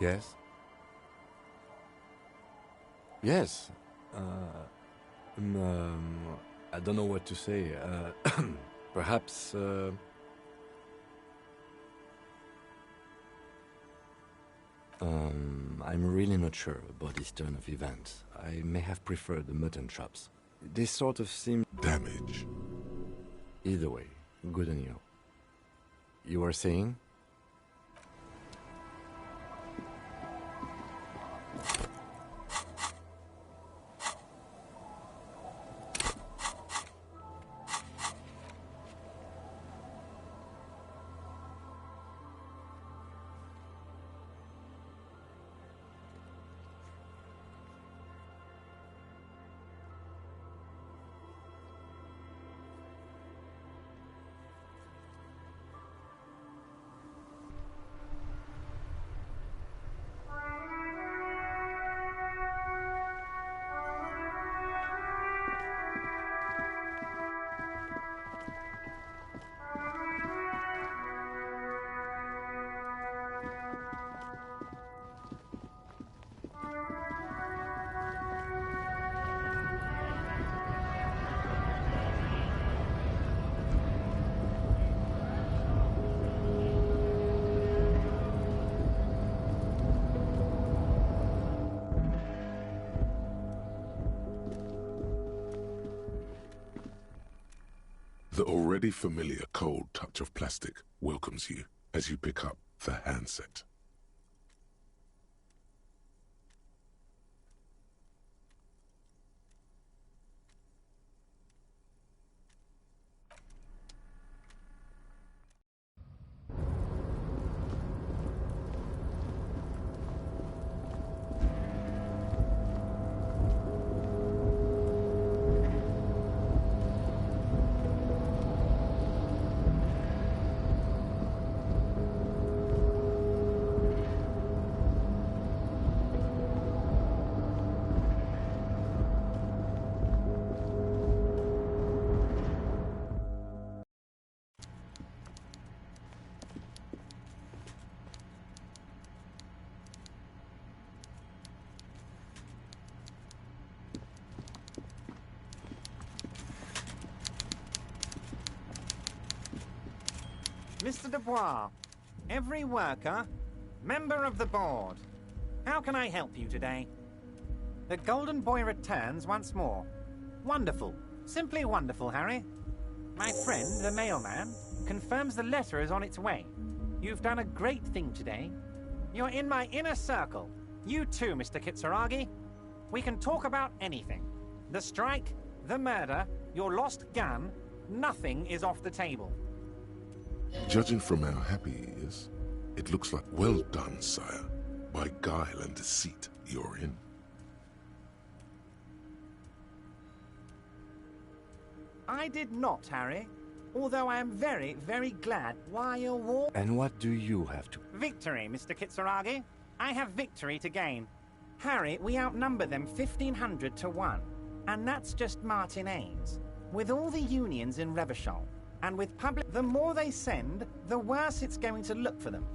Yes? Yes. I don't know what to say. Perhaps, I'm really not sure about this turn of events. I may have preferred the mutton chops. This sort of seemed... Damage. Either way, good on you. You were saying? The already familiar cold touch of plastic welcomes you as you pick up the handset. Mr. Dubois, every worker, member of the board. How can I help you today? The Golden Boy returns once more. Wonderful. Simply wonderful, Harry. My friend, the mailman, confirms the letter is on its way. You've done a great thing today. You're in my inner circle. You too, Mr. Kitsuragi. We can talk about anything. The strike, the murder, your lost gun, nothing is off the table. Judging from how happy he is, it looks like well done, sire. By guile and deceit, you're in. I did not, Harry. Although I am very, very glad. Why a war? And what do you have to... Victory, Mr. Kitsuragi. I have victory to gain. Harry, we outnumber them 1,500 to 1. And that's just Martin Ames. With all the unions in Revachol, and with public... The more they send, the worse it's going to look for them.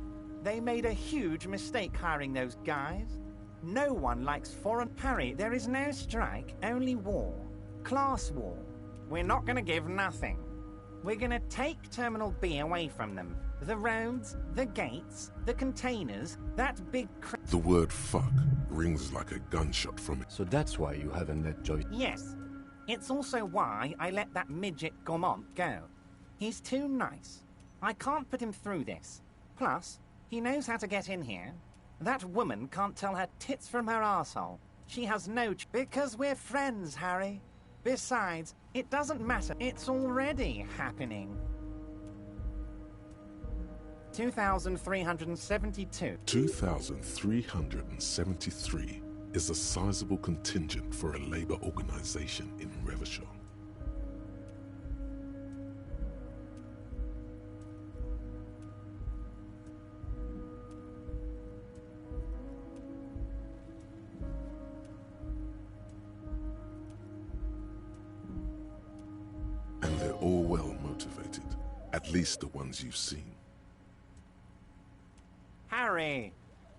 They made a huge mistake hiring those guys. No one likes foreign... Harry, there is no strike, only war. Class war. We're not going to give nothing. We're going to take Terminal B away from them. The roads, the gates, the containers, that big... The word fuck rings like a gunshot from it. So that's why you haven't let Joy... Yes. It's also why I let that midget Gaumont go. He's too nice. I can't put him through this. Plus, he knows how to get in here. That woman can't tell her tits from her arsehole. She has no... Because we're friends, Harry. Besides, it doesn't matter. It's already happening. 2,372. 2,373 is a sizable contingent for a labor organization in Revachol. And they're all well motivated, at least the ones you've seen. Harry,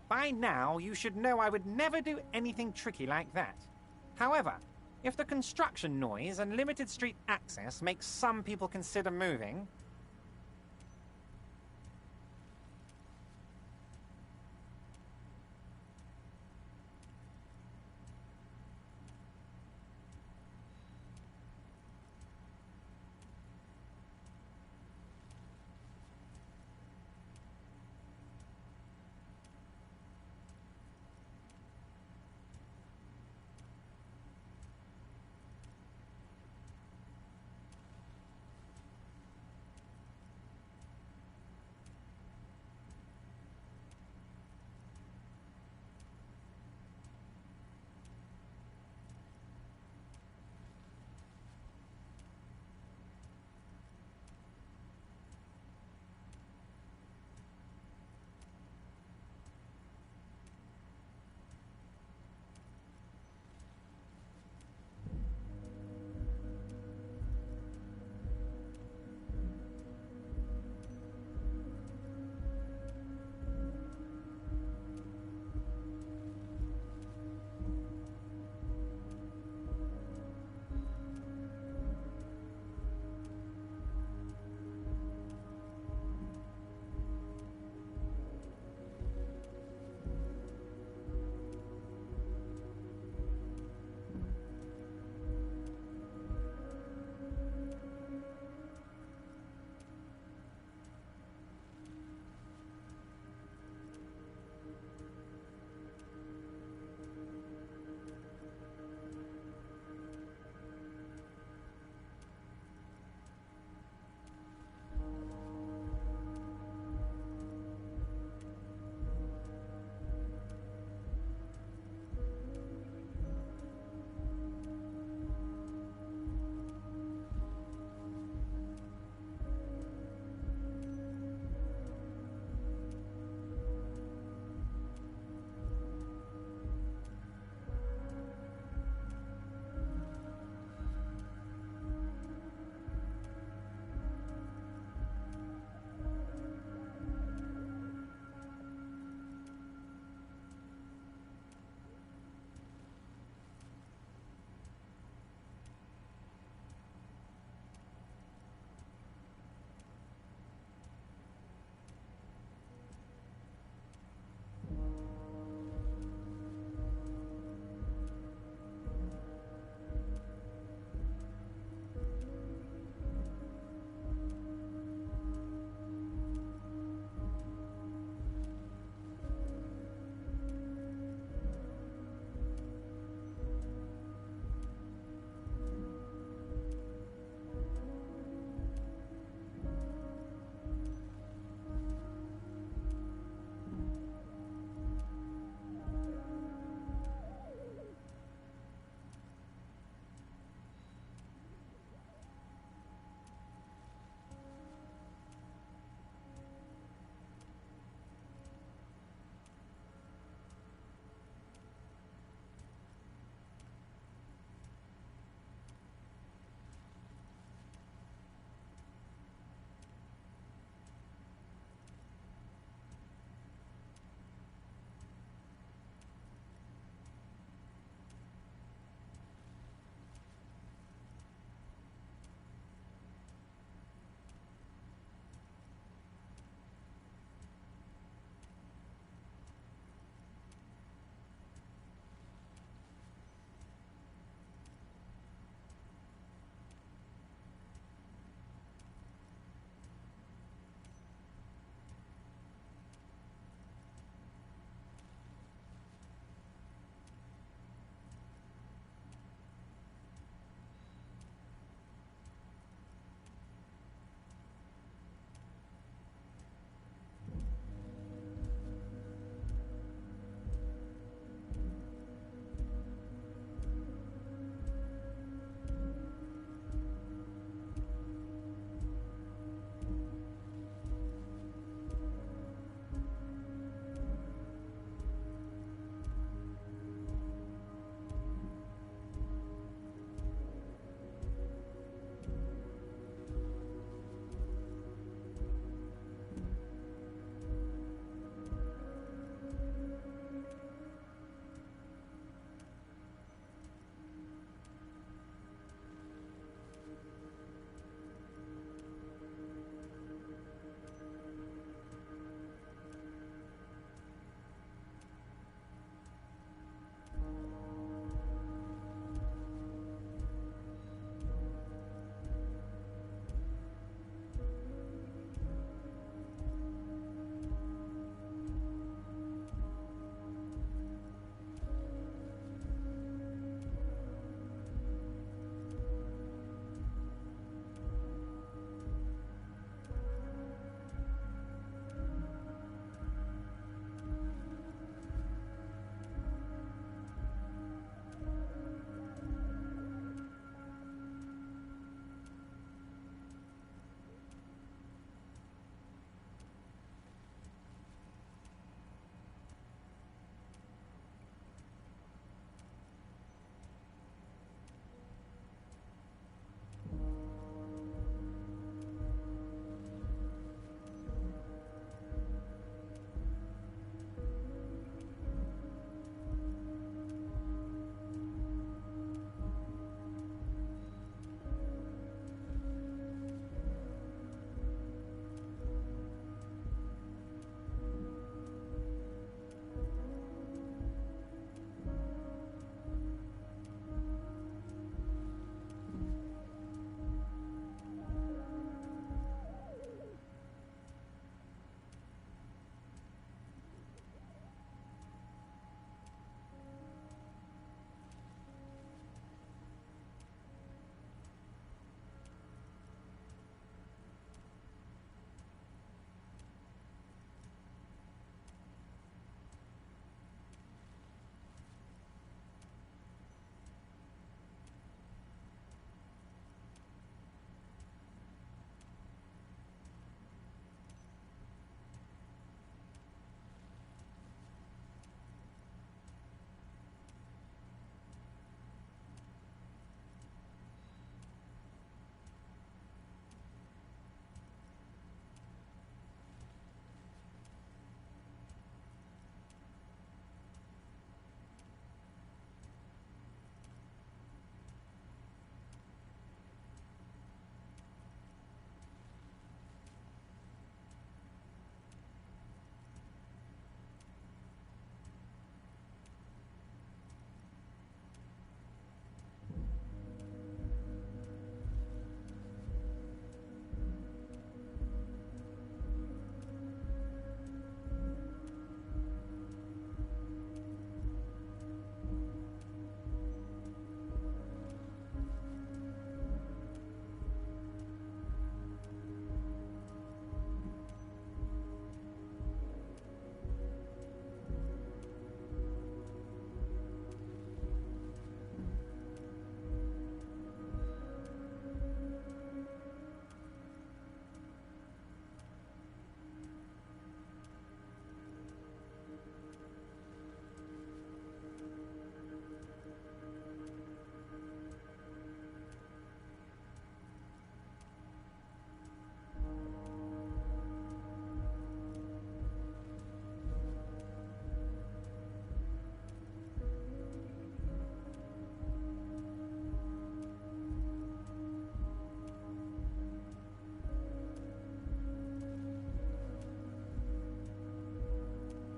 By now, you should know I would never do anything tricky like that. However, if the construction noise and limited street access makes some people consider moving...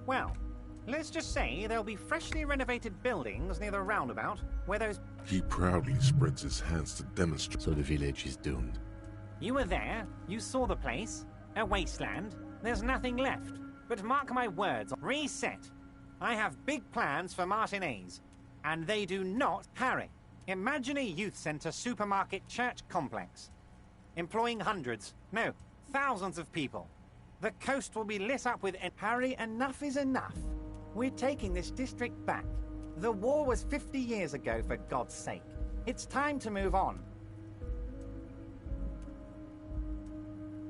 Well, let's just say there'll be freshly renovated buildings near the roundabout where those... He proudly spreads his hands to demonstrate. So the village is doomed. You were there, you saw the place, a wasteland, there's nothing left. But mark my words, reset. I have big plans for Martinez, and they do not... Harry, imagine a youth centre supermarket church complex, employing hundreds, no, thousands of people. The coast will be lit up with... Harry, enough is enough. We're taking this district back. The war was 50 years ago, for God's sake. It's time to move on.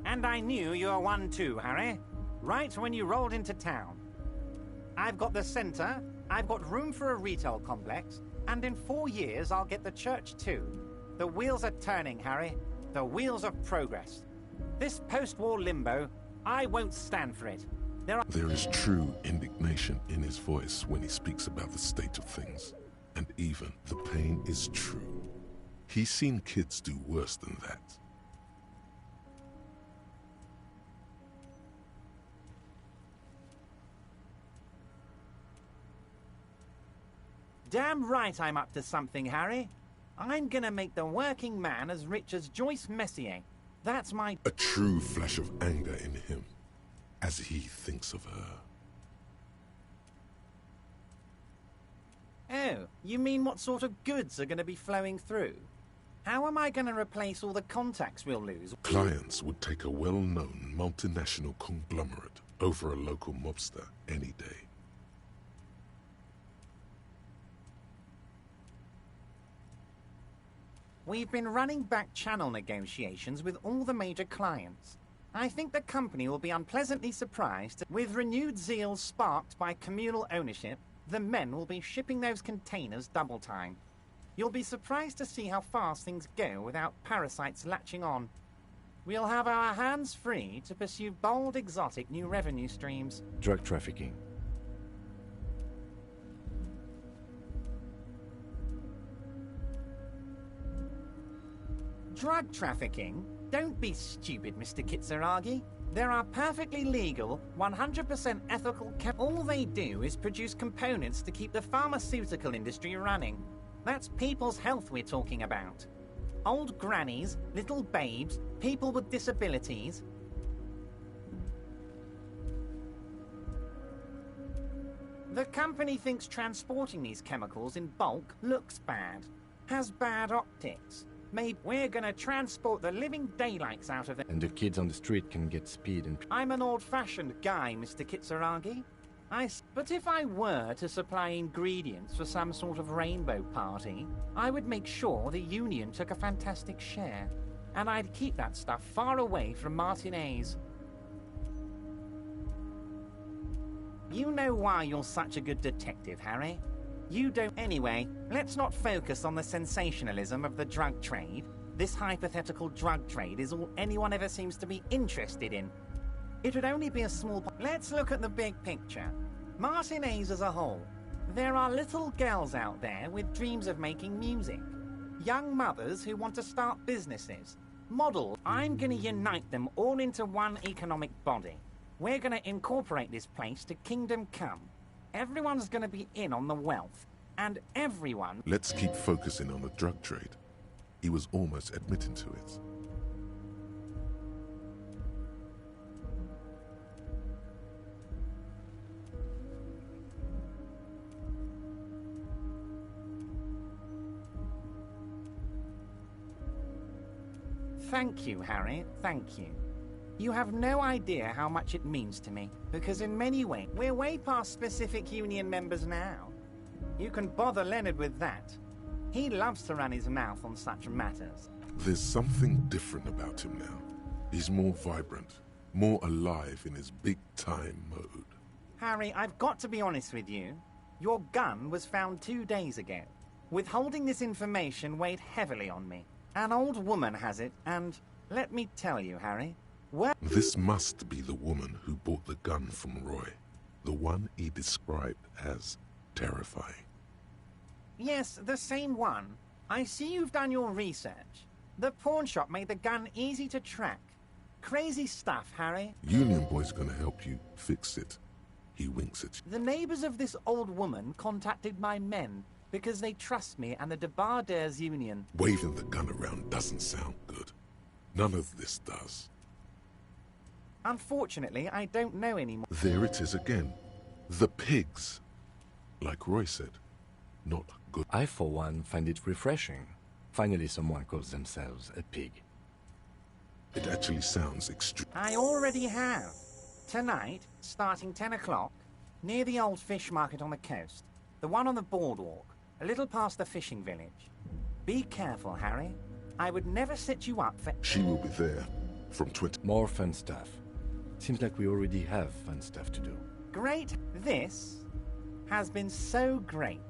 And I knew you were one too, Harry. Right when you rolled into town. I've got the centre, I've got room for a retail complex, and in 4 years I'll get the church too. The wheels are turning, Harry. The wheels of progress. This post-war limbo, I won't stand for it. There is true indignation in his voice when he speaks about the state of things. And even the pain is true. He's seen kids do worse than that. Damn right I'm up to something, Harry. I'm gonna make the working man as rich as Joyce Messier. That's my... A true flash of anger in him, as he thinks of her. Oh, you mean what sort of goods are gonna be flowing through? How am I gonna replace all the contacts we'll lose? Clients would take a well-known multinational conglomerate over a local mobster any day. We've been running back channel negotiations with all the major clients. I think the company will be unpleasantly surprised. With renewed zeal sparked by communal ownership, the men will be shipping those containers double time. You'll be surprised to see how fast things go without parasites latching on. We'll have our hands free to pursue bold, exotic new revenue streams. Drug trafficking. Drug trafficking? Don't be stupid, Mr. Kitsuragi. There are perfectly legal, 100% ethical all they do is produce components to keep the pharmaceutical industry running. That's people's health we're talking about. Old grannies, little babes, people with disabilities. The company thinks transporting these chemicals in bulk looks bad, has bad optics. Maybe we're gonna transport the living daylights out of it. And the kids on the street can get speed and... I'm an old-fashioned guy, Mr. Kitsuragi. But if I were to supply ingredients for some sort of rainbow party, I would make sure the Union took a fantastic share. And I'd keep that stuff far away from Martinez. You know why you're such a good detective, Harry? You don't... Anyway, let's not focus on the sensationalism of the drug trade. This hypothetical drug trade is all anyone ever seems to be interested in. It would only be a small... Let's look at the big picture. Martinez as a whole. There are little girls out there with dreams of making music. Young mothers who want to start businesses. Models. I'm gonna unite them all into one economic body. We're gonna incorporate this place to Kingdom Come. Everyone's gonna be in on the wealth. And everyone... Let's keep focusing on the drug trade. He was almost admitting to it. Thank you, Harry. Thank you. You have no idea how much it means to me, because in many ways, we're way past specific Union members now. You can bother Leonard with that. He loves to run his mouth on such matters. There's something different about him now. He's more vibrant, more alive in his big-time mode. Harry, I've got to be honest with you. Your gun was found 2 days ago. Withholding this information weighed heavily on me. An old woman has it, and let me tell you, Harry, This must be the woman who bought the gun from Roy. The one he described as terrifying. Yes, the same one. I see you've done your research. The pawn shop made the gun easy to track. Crazy stuff, Harry. Union Boy's gonna help you fix it. He winks at you. The neighbors of this old woman contacted my men because they trust me and the Debarders Union. Waving the gun around doesn't sound good. None of this does. Unfortunately, I don't know anymore. There it is again. The pigs. Like Roy said, not good. I, for one, find it refreshing. Finally, someone calls themselves a pig. It actually sounds extreme. I already have. Tonight, starting 10 o'clock, near the old fish market on the coast. The one on the boardwalk, a little past the fishing village. Be careful, Harry. I would never set you up for... She will be there from 20... More fun stuff. Seems like we already have fun stuff to do. Great. This has been so great.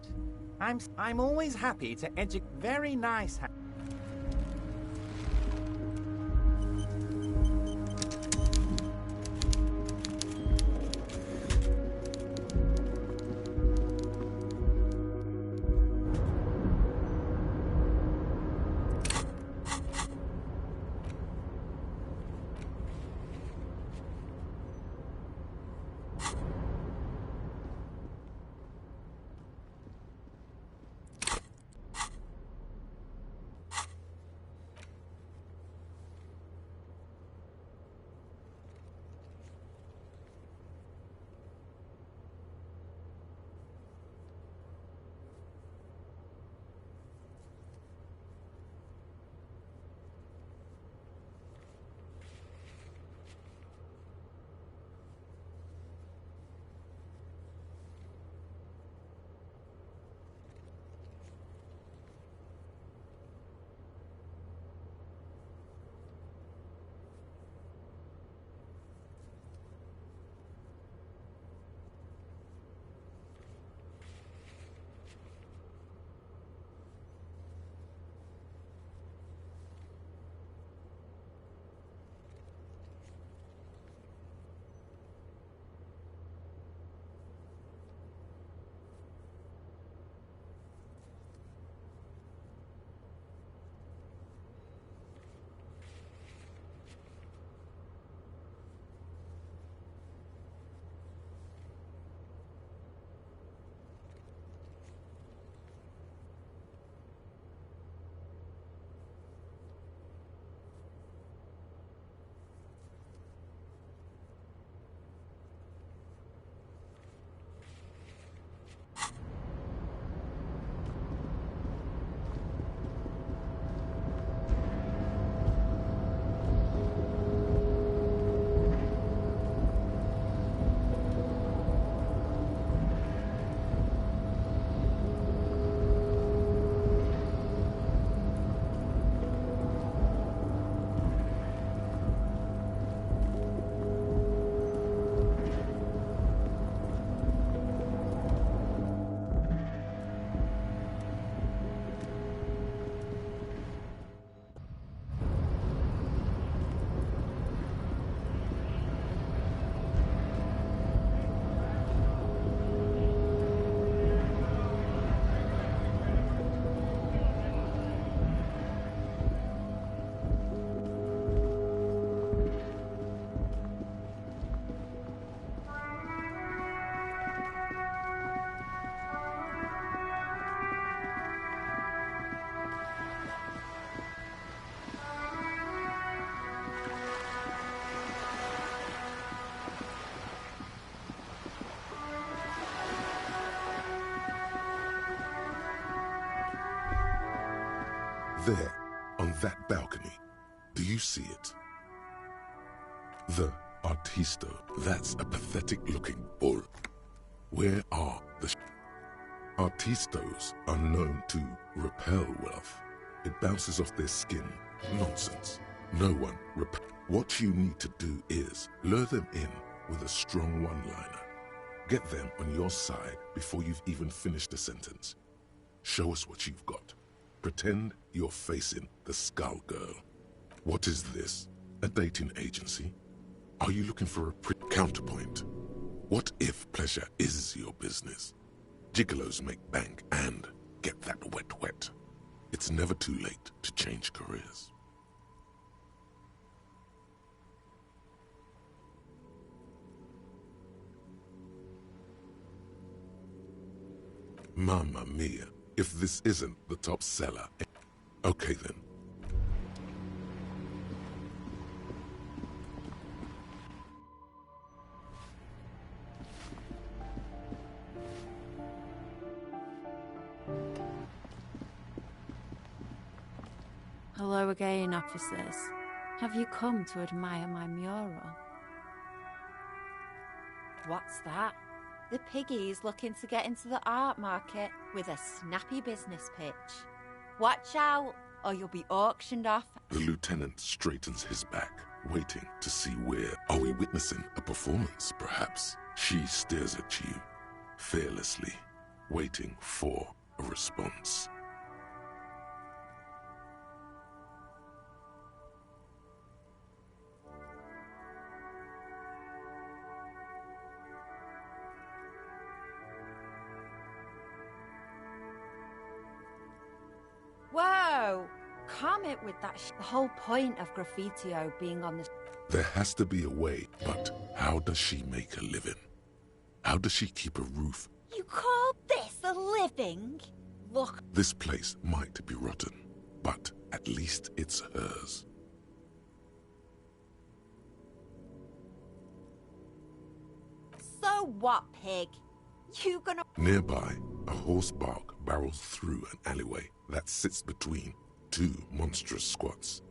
I'm always happy to educate. Very nice. There, on that balcony, do you see it? The Artisto. That's a pathetic-looking bull. Where are the... Artistos are known to repel wealth. It bounces off their skin. Nonsense. No one repel. What you need to do is lure them in with a strong one-liner. Get them on your side before you've even finished the sentence. Show us what you've got. Pretend you're facing the Skull Girl. What is this? A dating agency? Are you looking for a counterpoint? What if pleasure is your business? Gigolos make bank and get that wet. It's never too late to change careers. Mamma mia, if this isn't the top seller. Okay then. Hello again, officers. Have you come to admire my mural? What's that? The piggy's looking to get into the art market with a snappy business pitch. Watch out, or you'll be auctioned off. The lieutenant straightens his back, waiting to see where. Are we witnessing a performance, perhaps? She stares at you, fearlessly, waiting for a response. Whoa! Calm it with that The whole point of graffitio being on the... There has to be a way, but how does she make a living? How does she keep a roof? You call this a living? Look... This place might be rotten, but at least it's hers. So what, pig? You gonna... Nearby, a horse bark barrels through an alleyway that sits between two monstrous squats.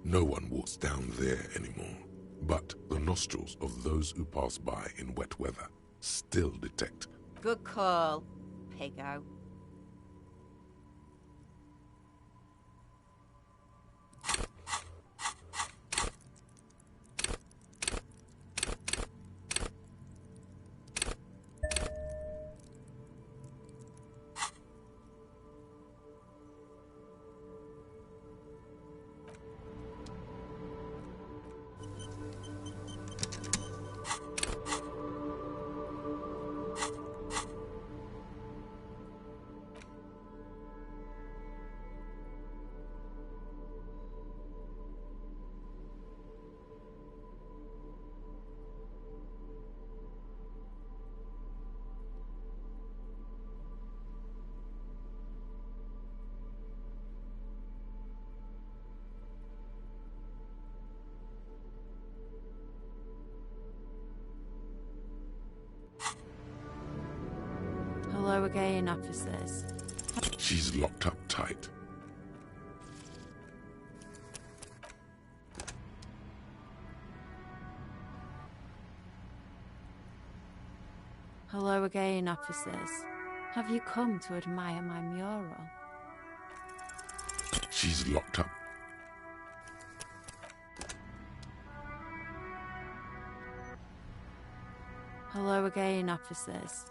No one walks down there anymore, but the nostrils of those who pass by in wet weather still detect. Good call, piggo. Hello again, officers. She's locked up tight. Hello again, officers. Have you come to admire my mural? She's locked up. Hello again, officers.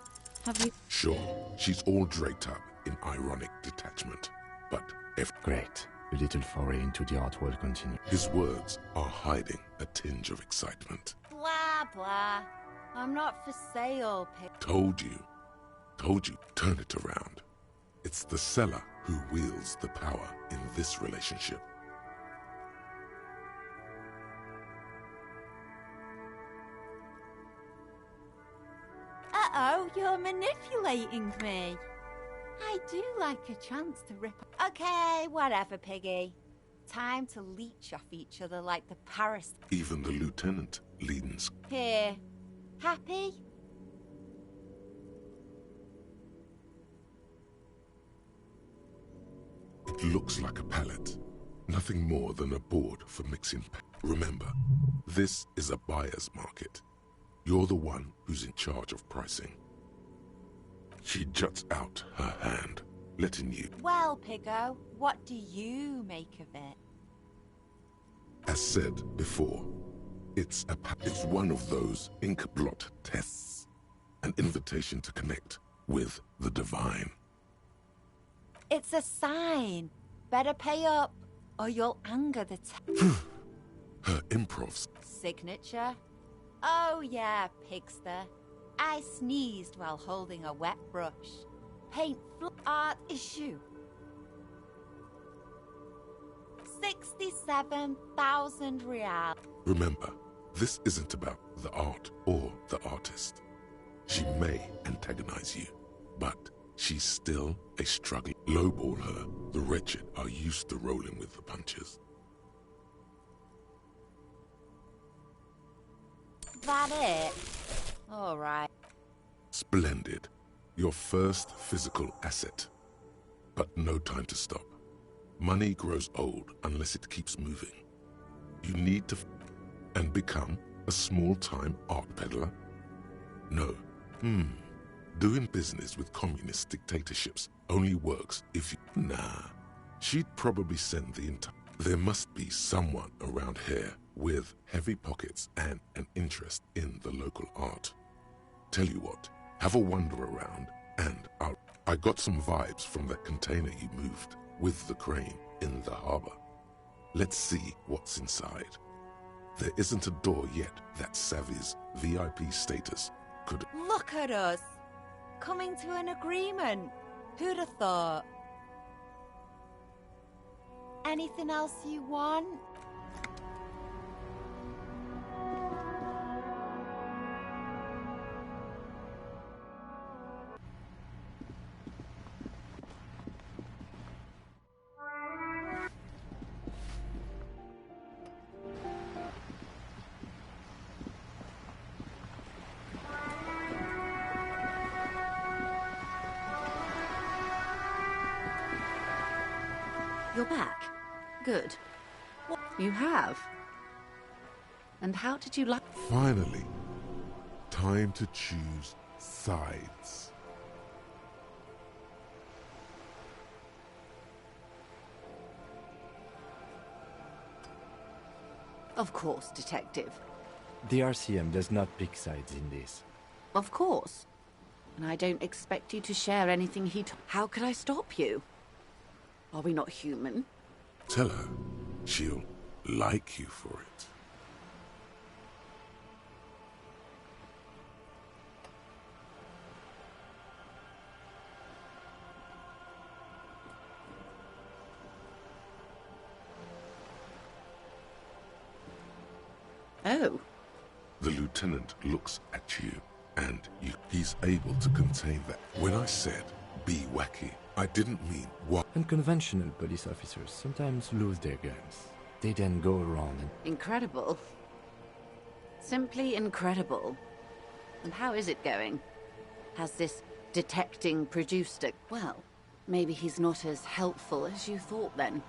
Have you... Sure, she's all draped up in ironic detachment, but if... Great. A little foray into the art world continues. His words are hiding a tinge of excitement. Blah, blah. I'm not for sale, pig. Told you, turn it around. It's the seller who wields the power in this relationship. Uh-oh, you're manipulating me. I do like a chance to rip... Okay, whatever, piggy. Time to leech off each other like the Paris... Even the lieutenant leans. Here. Happy? It looks like a pallet. Nothing more than a board for mixing. Remember, this is a buyer's market. You're the one who's in charge of pricing. She juts out her hand, letting you... Well, piggo, what do you make of it? As said before, it's one of those ink blot tests. An invitation to connect with the divine. It's a sign. Better pay up, or you'll anger the Her improvs. Signature? Oh yeah, pigster. I sneezed while holding a wet brush. Paint art issue. 67,000 real. Remember, this isn't about the art or the artist. She may antagonize you, but She's still a struggling. Lowball her. The wretched are used to rolling with the punches. That it? All right. Splendid. Your first physical asset. But no time to stop. Money grows old unless it keeps moving. You need to and become a small-time art peddler? No. Doing business with communist dictatorships only works if you... Nah. She'd probably send the entire... There must be someone around here with heavy pockets and an interest in the local art. Tell you what, have a wander around and I got some vibes from that container you moved with the crane in the harbor. Let's see what's inside. There isn't a door yet that Savvy's VIP status could... Look at us! Coming to an agreement. Who'd have thought? Anything else you want? You're back. Good. What? You have? And how did you like... Finally, time to choose sides. Of course, Detective. The RCM does not pick sides in this. Of course. And I don't expect you to share anything he... How could I stop you? Are we not human? Tell her she'll like you for it. Oh. The lieutenant looks at you, and he's able to contain that. When I said, be wacky, I didn't mean what. Unconventional police officers sometimes lose their guns. They then go around and... Incredible. Simply incredible. And how is it going? Has this detecting produced a... Well, maybe he's not as helpful as you thought then.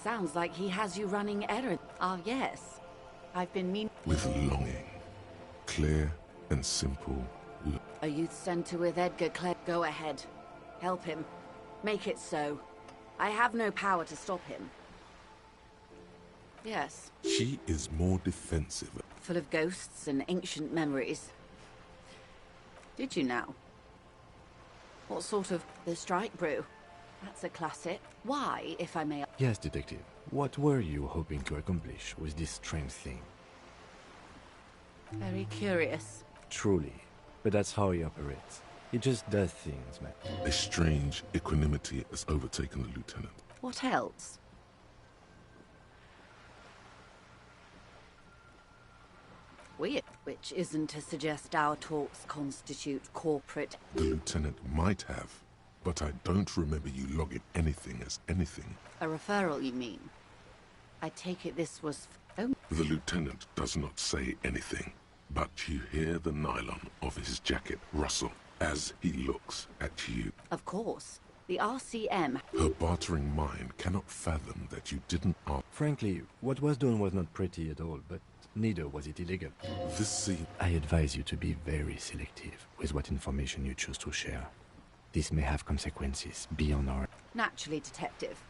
Sounds like he has you running errands. Ah, yes. I've been mean... With longing. Clear and simple. A youth center with Edgar Clare. Go ahead. Help him. Make it so. I have no power to stop him. Yes. She is more defensive. Full of ghosts and ancient memories. Did you now? What sort of... The strike brew? That's a classic. Why, if I may... Yes, Detective. What were you hoping to accomplish with this strange thing? Very curious. Truly. But that's how he operates. He just does things, man. A strange equanimity has overtaken the lieutenant. What else? Weird. Which isn't to suggest our talks constitute corporate... The lieutenant might have, but I don't remember you logging anything as anything. A referral, you mean? I take it this was... Oh. The lieutenant does not say anything, but you hear the nylon of his jacket rustle as he looks at you. Of course. The RCM... Her bartering mind cannot fathom that you didn't ask. Frankly, what was done was not pretty at all, but neither was it illegal. This scene... I advise you to be very selective with what information you choose to share. This may have consequences beyond our... Naturally, Detective.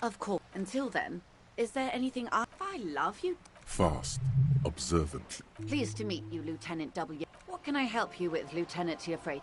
Of course. Until then, is there anything I love you? Fast, observantly. Pleased to meet you, Lieutenant W. What can I help you with, Lieutenant Tiafrey?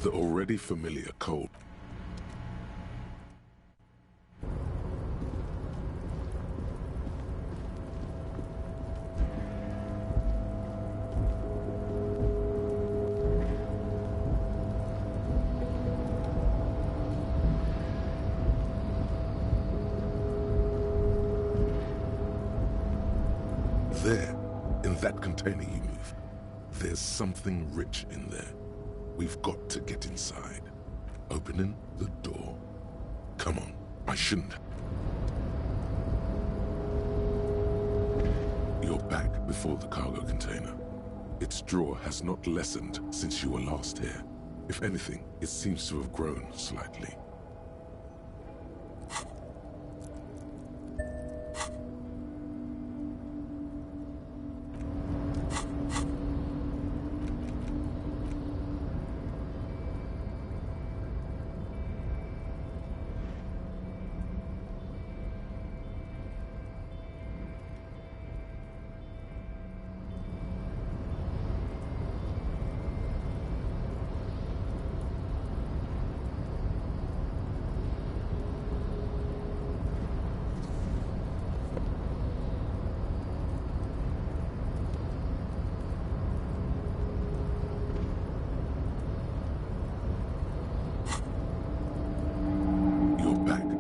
The already familiar cold. There, in that container you moved, there's something rich in there. We've got to get inside. Opening the door. Come on, I shouldn't. You're back before the cargo container. Its drawer has not lessened since you were last here. If anything, it seems to have grown slightly.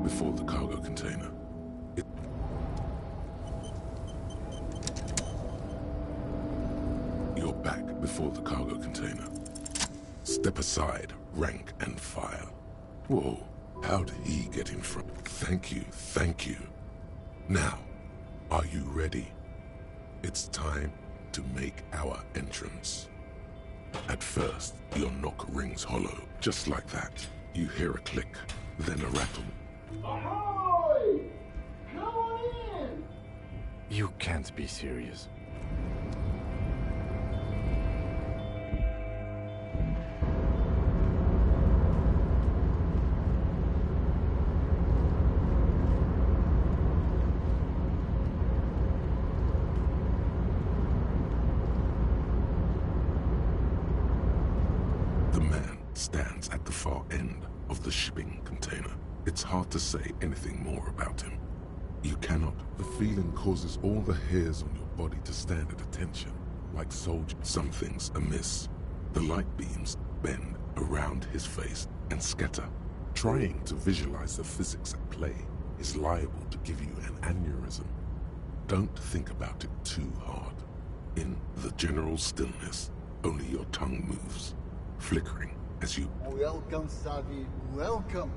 Before the cargo container. You're back before the cargo container. Step aside, rank and file. Whoa, how did he get in front? Thank you, thank you. Now, are you ready? It's time to make our entrance. At first, your knock rings hollow, just like that. You hear a click, then a rattle. Ahoy! Come on in! You can't be serious. The man stands at the far end of the shipping container. It's hard to say anything more about him. You cannot. The feeling causes all the hairs on your body to stand at attention, like soldiers. Something's amiss. The light beams bend around his face and scatter. Trying to visualize the physics at play is liable to give you an aneurysm. Don't think about it too hard. In the general stillness, only your tongue moves, flickering as you... Welcome, Savi. Welcome.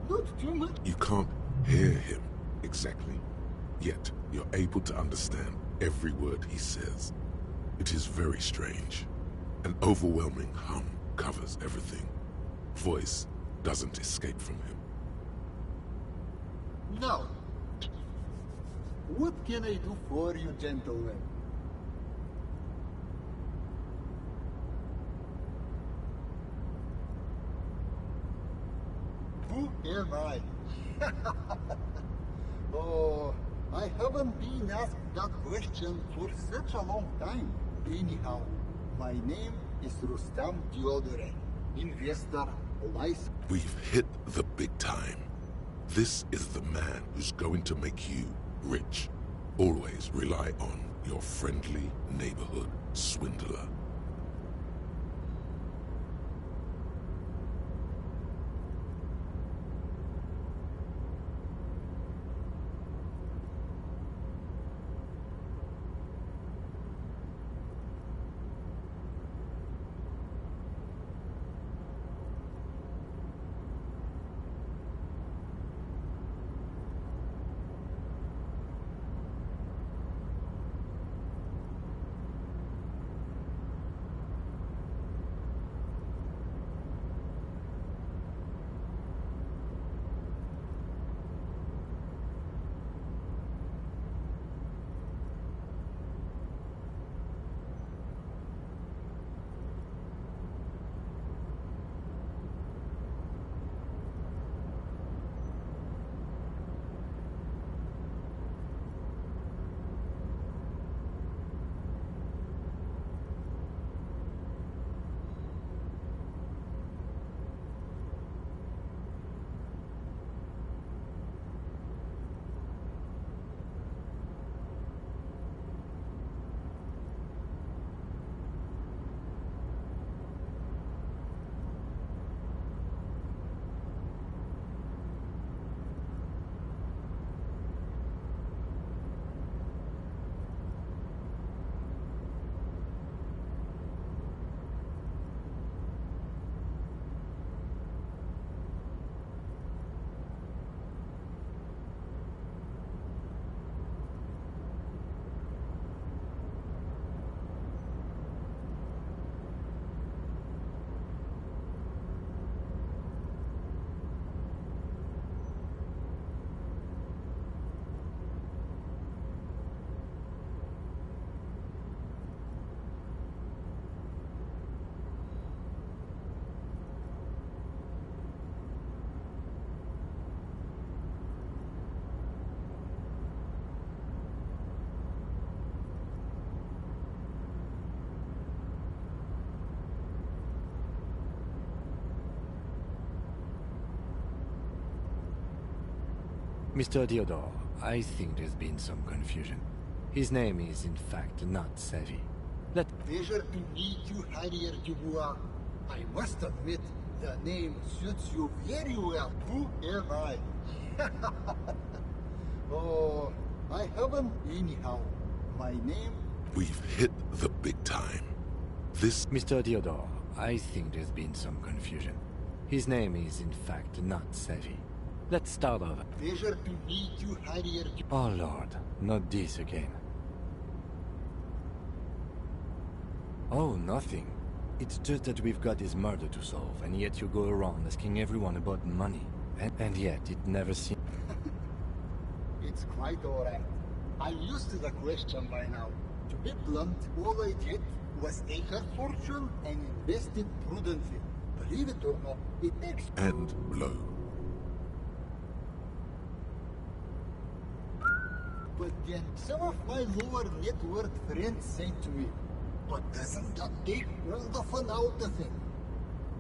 Not too much. You can't hear him exactly, yet you're able to understand every word he says. It is very strange. An overwhelming hum covers everything. Voice doesn't escape from him. Now, what can I do for you, gentlemen? Who am I? Oh, I haven't been asked that question for such a long time. Anyhow, my name is Rustam Diodore, investor, license. We've hit the big time. This is the man who's going to make you rich. Always rely on your friendly neighborhood swindler. Mr. Theodore, I think there's been some confusion. His name is, in fact, not Savvy. Pleasure to meet you, Harrier Dubois. I must admit, the name suits you very well. Who am I? Oh, I haven't anyhow. My name... We've hit the big time. This... Mr. Theodore, I think there's been some confusion. His name is, in fact, not Savvy. Let's start over. Pleasure to meet you, Harrier Dubois. Oh, Lord, not this again. Oh, nothing. It's just that we've got this murder to solve, and yet you go around asking everyone about money. And yet, it never seems... It's quite alright. I'm used to the question by now. To be blunt, all I did was take her fortune and invest it prudently. Believe it or not, it takes... And blow. But then some of my lower net worth friends say to me, but doesn't that take all the fun out of it?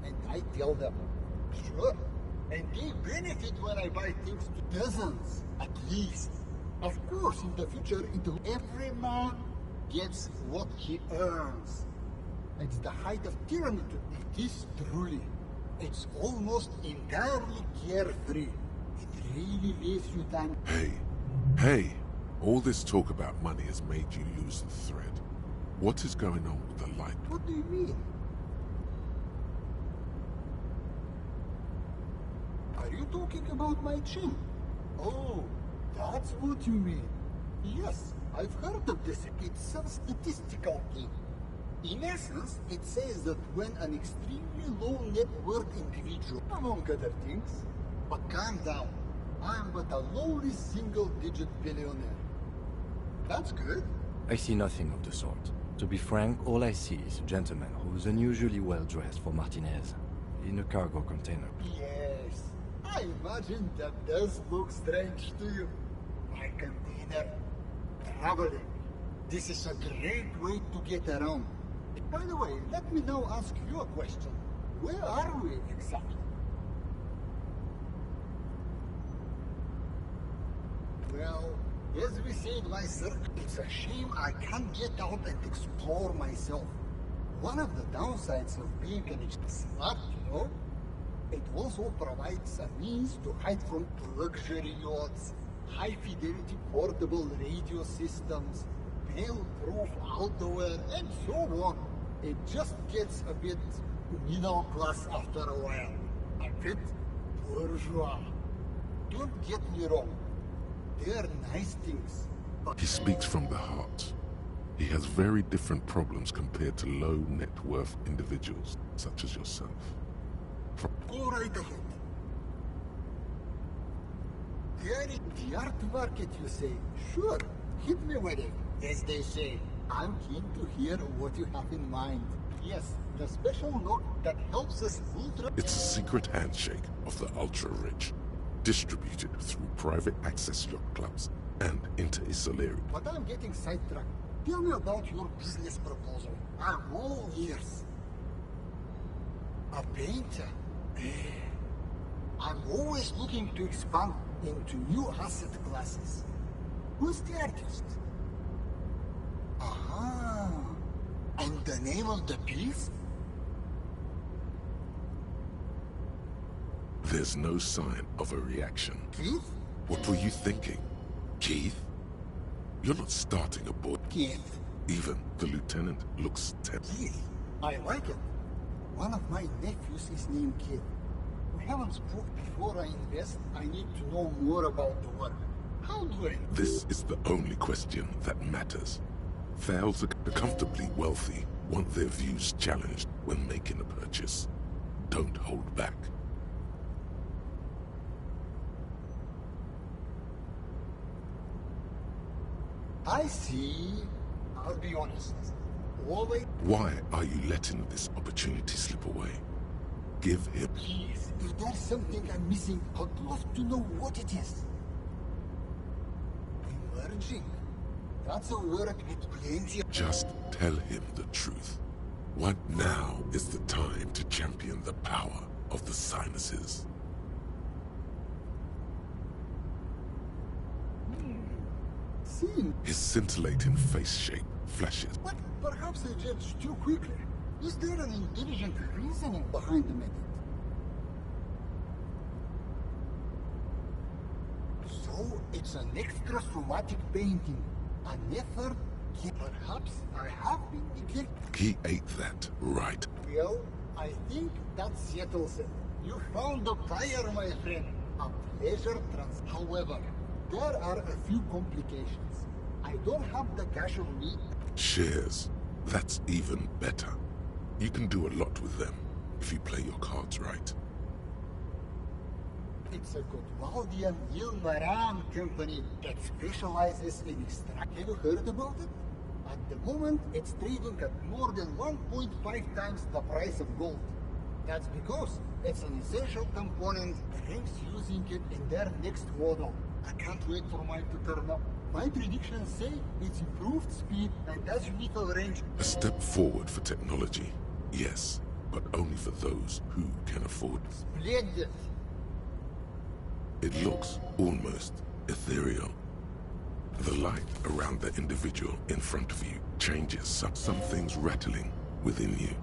And I tell them, sure. And they benefit when I buy things to dozens, at least. Of course, in the future, every man gets what he earns. It's the height of tyranny. It is truly. It's almost entirely carefree. It really leaves you time. Hey, all this talk about money has made you lose the thread. What is going on with the light? What do you mean? Are you talking about my chin? Oh, that's what you mean. Yes, I've heard of this. It's some statistical thing. In essence, it says that when an extremely low net worth individual, among other things, but calm down, I'm but a lowly single-digit billionaire. That's good. I see nothing of the sort. To be frank, all I see is a gentleman who's unusually well dressed for Martinez, in a cargo container. Yes, I imagine that does look strange to you. My container. Traveling. This is a great way to get around. By the way, let me now ask you a question. Where are we exactly? Well, as we say in my circle, it's a shame I can't get out and explore myself. One of the downsides of being an smart, you know, it also provides a means to hide from luxury yachts, high-fidelity portable radio systems, fail-proof outerwear, and so on. It just gets a bit middle class after a while. A bit bourgeois. Don't get me wrong. They're nice things, but... He speaks from the heart. He has very different problems compared to low net worth individuals, such as yourself. Go right ahead. The art market, you say? Sure, hit me with it. As they say, I'm keen to hear what you have in mind. Yes, the special note that helps us ultra... It's a secret handshake of the ultra-rich, distributed through private access yacht clubs and into Elysium. But I'm getting sidetracked. Tell me about your business proposal. I'm all ears. A painter? I'm always looking to expand into new asset classes. Who's the artist? Aha! And the name of the piece? There's no sign of a reaction. Keith? What were you thinking? Keith? You're not starting a board. Keith. Even the lieutenant looks Keith. I like it. One of my nephews is named Keith. We haven't spoke before I invest. I need to know more about the work. How do I... This is the only question that matters. Thales are comfortably wealthy, want their views challenged when making a purchase. Don't hold back. I see. I'll be honest. Always... Why are you letting this opportunity slip away? Give him... Please, if there's something I'm missing, I'd love to know what it is. Emerging? That's a word with plenty... Just tell him the truth. What now is the time to champion the power of the sinuses? seen. His scintillating face shape flashes. But perhaps I judged too quickly. Is there an intelligent reasoning behind the method? So it's an extra somatic painting. An effort. Perhaps I have been neglected. He ate that, right? Well, I think that settles it. You found the fire, my friend. A pleasure However, there are a few complications. I don't have the cash on me. Shares. That's even better. You can do a lot with them if you play your cards right. It's a Godwaldian Ilmaran company that specializes in extract. Have you heard about it? At the moment, it's trading at more than 1.5 times the price of gold. That's because it's an essential component. Banks using it in their next model. I can't wait for mine to turn up. My predictions say it's improved speed and azimuthal range. A step forward for technology, yes, but only for those who can afford. Splendid! It looks almost ethereal. The light around the individual in front of you changes, some things rattling within you.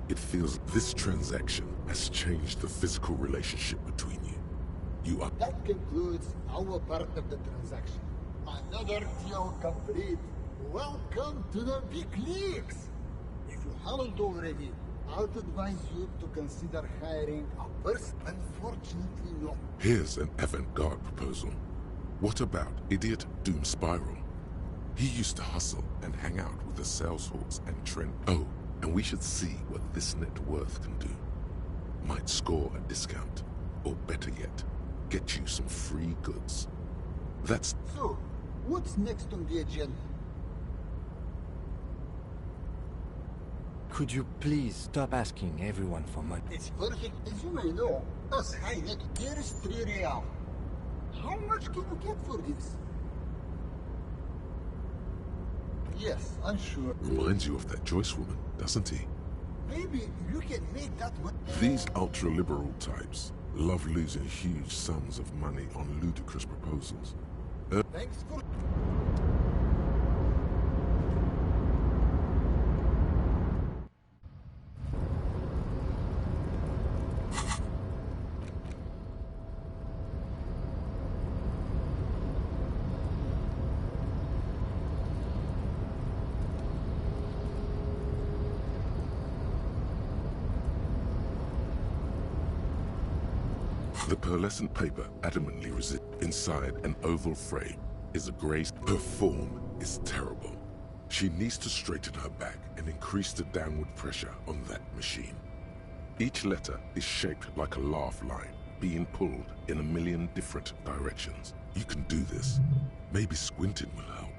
It feels this transaction has changed the physical relationship between you. You are... That concludes our part of the transaction. Another deal complete. Welcome to the big leagues! If you haven't already, I'd advise you to consider hiring a person. Unfortunately, no. Here's an avant-garde proposal. What about idiot Doom Spiral? He used to hustle and hang out with the sales horse and Trent. Oh, and we should see what this net worth can do. Might score a discount, or better yet, get you some free goods. That's... So, what's next on the agenda? Could you please stop asking everyone for money? It's perfect. As you may know, us high net, there is 3 real. How much can you get for this? Yes, I'm sure. Reminds you of that Joyce woman, doesn't he? Maybe you can make that one. These ultra-liberal types love losing huge sums of money on ludicrous proposals. Thanks for... The pearlescent paper adamantly resists. Inside an oval frame is a gray... Her form is terrible. She needs to straighten her back and increase the downward pressure on that machine. Each letter is shaped like a laugh line, being pulled in a million different directions. You can do this. Maybe squinting will help.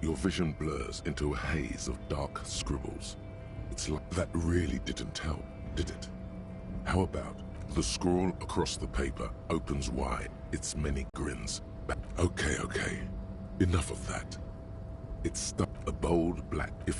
Your vision blurs into a haze of dark scribbles. It's like that really didn't help, did it? How about the scroll across the paper opens wide, its many grins. Okay. Enough of that. It's stuck a bold black. If it